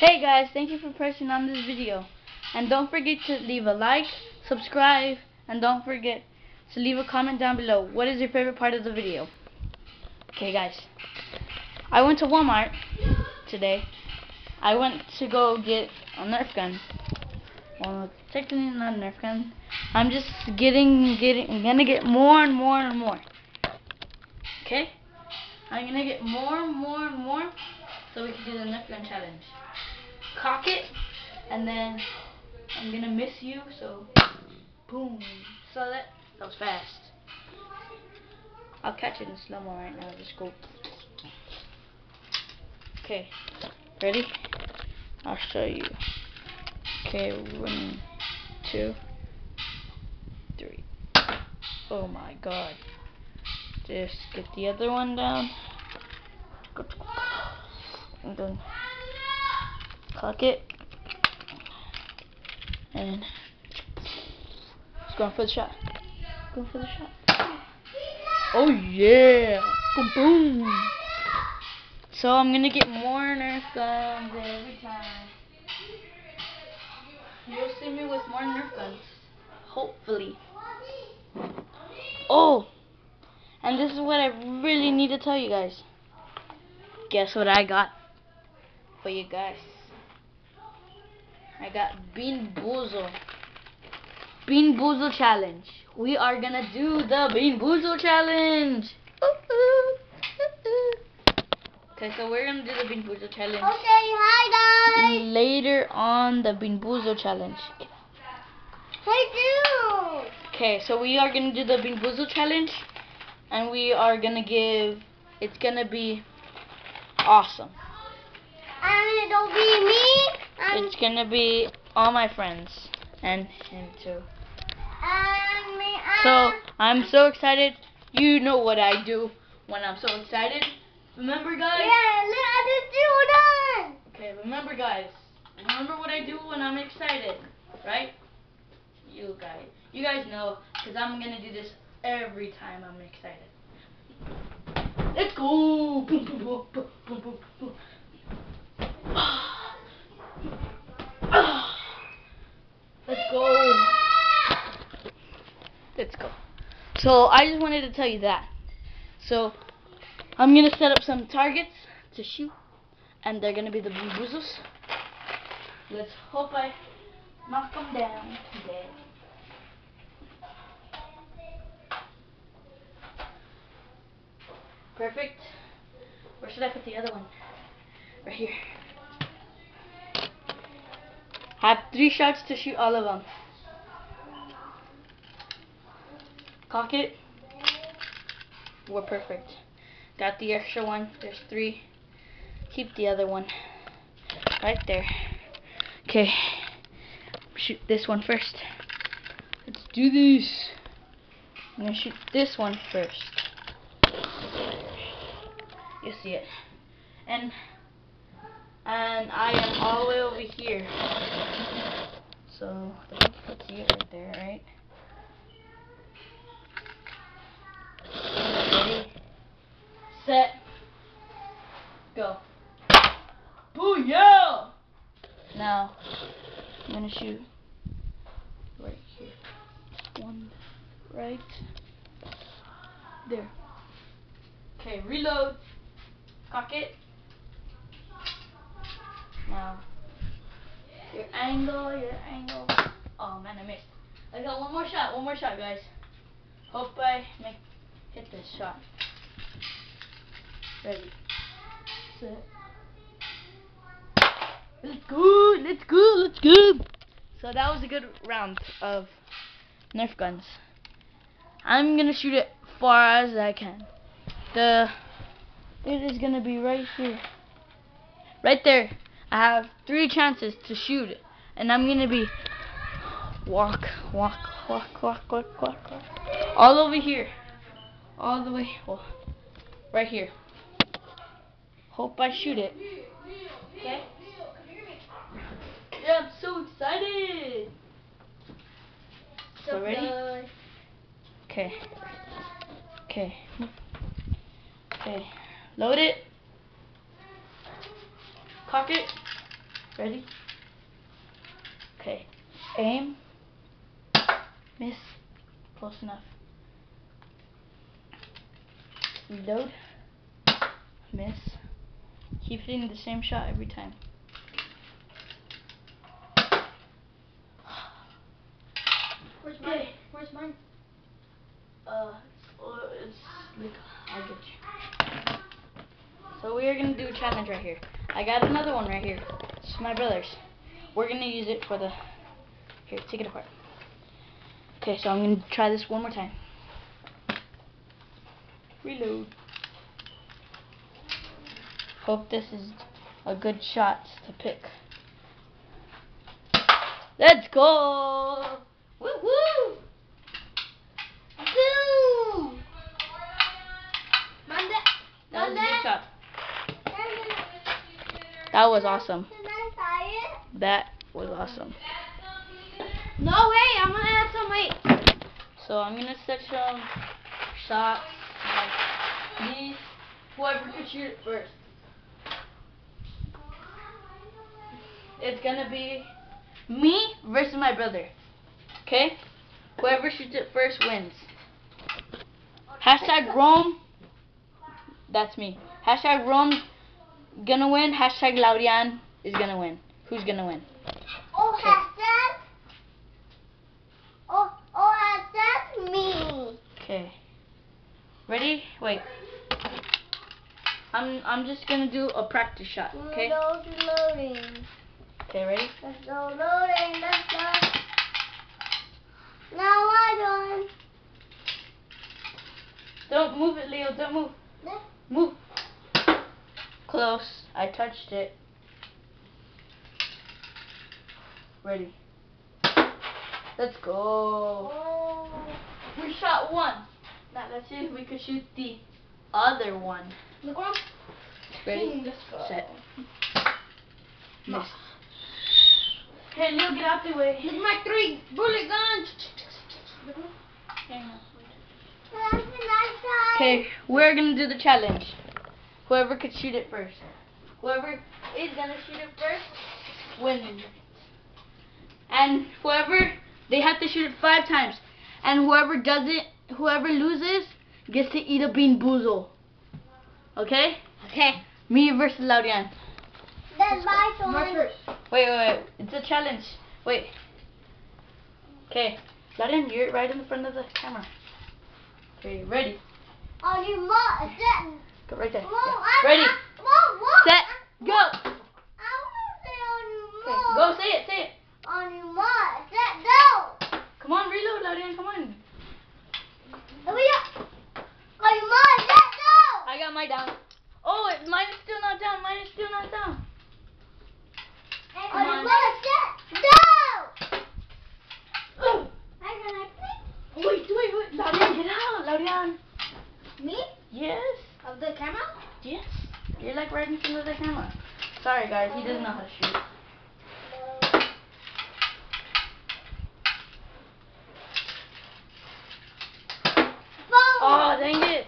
Hey guys, thank you for pressing on this video. And don't forget to leave a like, subscribe, and don't forget to leave a comment down below. What is your favorite part of the video? Okay guys, I went to Walmart today. I went to go get a Nerf gun. Well, technically not a Nerf gun. I'm just I'm gonna get more and more and more. Okay? I'm gonna get more and more and more so we can do the Nerf gun challenge. Cock it, and then I'm gonna miss you, so boom. Saw that? That was fast. I'll catch it in slow-mo right now. Just go. Okay, ready? I'll show you. Okay, 1, 2, 3. Oh my god. Just get the other one down. And then cock it. And it's going for the shot. Going for the shot. Oh yeah! Boom boom! So I'm gonna get more Nerf guns every time. You'll see me with more Nerf guns. Hopefully. Oh! And this is what I really need to tell you guys. Guess what I got for you guys? I got Bean Boozle. Bean Boozle challenge. We are gonna do the Bean Boozle challenge. Okay, so we're gonna do the Bean Boozle challenge. Okay, hi guys. Later on the Bean Boozle challenge. Hey dude. Okay, so we are gonna do the Bean Boozle challenge, and we are gonna give. It's gonna be awesome. And it'll be me. It's gonna be all my friends and him too. And me. So I'm so excited. You know what I do when I'm so excited. Remember, guys? Yeah, look, I just do done. Okay, remember, guys. Remember what I do when I'm excited, right? You guys know, because I'm gonna do this every time I'm excited. Let's go! Boom, boom, boom, boom, boom, boom, boom. Let's go. Let's go. So I just wanted to tell you that. So I'm gonna set up some targets to shoot, and they're gonna be the Bean Boozles. Let's hope I knock them down today. Perfect. Where should I put the other one? Right here. Have 3 shots to shoot all of them. Cock it. We're perfect. Got the extra one. There's 3. Keep the other one right there. Okay. Shoot this one first. Let's do this. I'm gonna shoot this one first. You see it. And I am all the way over here. So let's see it right there, right? Ready, set, go. Booyah! Now I'm gonna shoot right here. One right there. Okay, reload. Cock it. Now, your angle. Oh man, I missed. I got one more shot, guys. Hope I hit this shot. Ready, set. Let's go. So that was a good round of Nerf guns. I'm gonna shoot it far as I can. It is gonna be right here. Right there. I have 3 chances to shoot it. And I'm gonna be walk. All over here. All the way. Well, right here. Hope I shoot it. Okay? Yeah, I'm so excited. So ready? Okay. Okay. Load it. Cock it. Ready? Okay. Aim. Miss. Close enough. Reload. Miss. Keep hitting the same shot every time. Where's mine? Where's mine? It's like, I'll get you. So we are gonna do a challenge right here. I got another one right here. It's my brother's. We're gonna use it for the. Here, take it apart. Okay, so I'm gonna try this one more time. Reload. Hope this is a good shot to pick. Let's go! Woo woo! Boom! That was a good shot. That was awesome. Can I try it? That was awesome. No way! I'm gonna add some weight. So I'm gonna set some shots like these. Whoever can shoot it first. It's gonna be me versus my brother. Okay? Whoever shoots it first wins. Hashtag Rome. That's me. Hashtag Rome gonna win. Hashtag Laurian is gonna win. Who's gonna win? Oh, Okay. hashtag. Oh, hashtag me. Okay. Ready? Wait. I'm just gonna do a practice shot. Okay. Loading. Okay. Ready? Let's go loading. Let's go. Now I done. Don't move it, Leo. Don't move. Move. Close. I touched it. Ready. Let's go. Oh. We shot one. Now let's see if we could shoot the other one. Look on. Ready? Let's go. Set. Miss. Hey, Leo, get out the way. Look at my 3 bullet guns. Okay, we're gonna do the challenge. Whoever could shoot it first. Whoever is gonna shoot it first wins. And whoever, they have to shoot it 5 times. And whoever loses gets to eat a bean boozle. Okay? Okay. Me versus Laurian. That's my turn. Wait. It's a challenge. Wait. Okay. Laurian, you're right in the front of the camera. Okay, ready? On your mark, set. Go right there. Whoa, Yeah. Ready? Whoa. Set. Go. I want to say on your Okay, mark. go say it. On your mark, set, go. Come on, reload, Laurian, come on. Hurry up. On your mark, set, go. I got mine down. Oh, mine is still not down. And Come on on. your mark, set, go. Oh. How can I play? Wait. Laurian, get out. Laurian. Me? Yes. Of the camera? Yes. You're like right in front of the camera. Sorry, guys. He doesn't know how to shoot. Boom. Oh, dang it.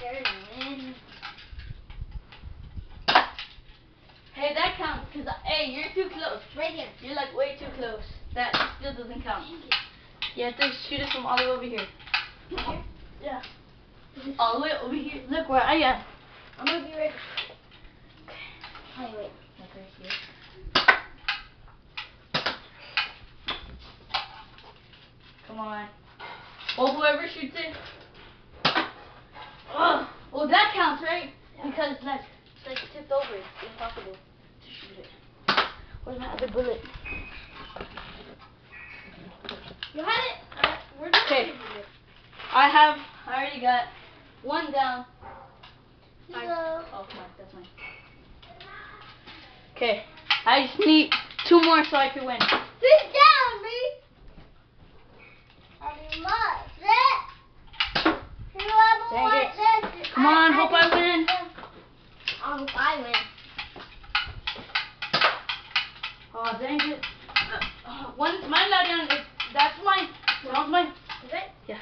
There's a win. Hey, that counts. Because, hey, you're too close. Right here. You're like way too close. That still doesn't count. You have to shoot it from all the way over here. Here? Yeah. All the way over here. Look where I am. I'm gonna be ready. Wait. Like right here. Come on. Well, whoever shoots it. Oh, well, that counts, right? Yeah. Because like, it's like tipped over. It's impossible to shoot it. Where's my other bullet? You had it? Where's the Okay. I already got one down. Hello. Oh, come on, that's mine. Okay, I just need 2 more so I can win. Sit down, me. On your mark, set. Dang it. Come on, hope I win. I hope I win. Oh, dang it. One's mine, Laurian. That's mine. That was mine. Is it? Yeah.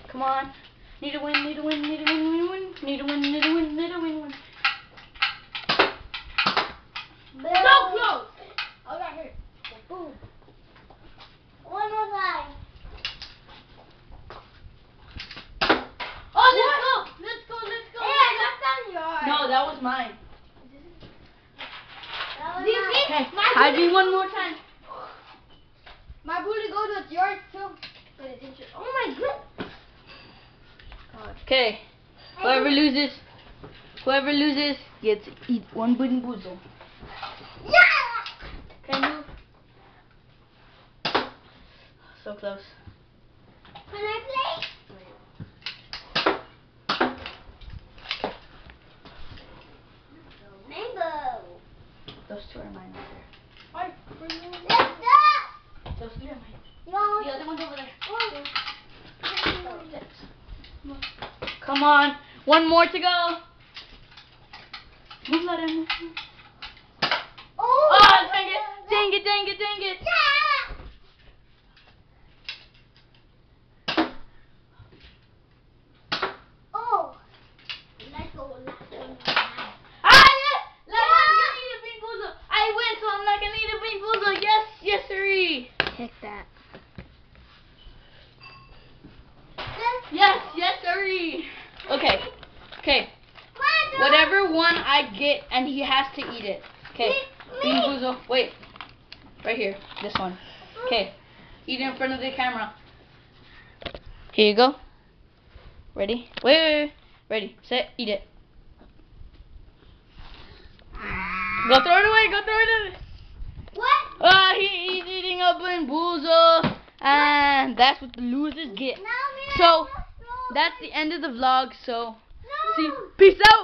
Come on. Need a win. No, that was mine. That was mine. Okay, hide me one more time. My booty goes with yours too. Oh my goodness. Okay, whoever loses gets to eat one Bean Boozle. Yeah! Can you? So close. Can I play? Mango. Those two are mine right Let's go. there. Those three are mine. You want The other one's over there. one? Come on, one more to go. Don't let him. Oh! Oh, dang it! Dang it! Dang it! Dang it! Yeah! Oh! Let's go. Ah, yes! Last one, you gonna eat a Bean Boozle. I win, so I'm not gonna eat a Bean Boozle. Yes, yes, sirree. Pick that. Yes, yes, sirree. Okay, okay. Whatever one I get, and he has to eat it. Okay, Bean Boozle. Wait, right here. This one. Okay, eat it in front of the camera. Here you go. Ready? Wait. Ready, set, eat it. Go throw it away. Go throw it away. What? Ah, he's eating a Bean Boozle, and that's what the losers get. So that's the end of the vlog. So see, peace out.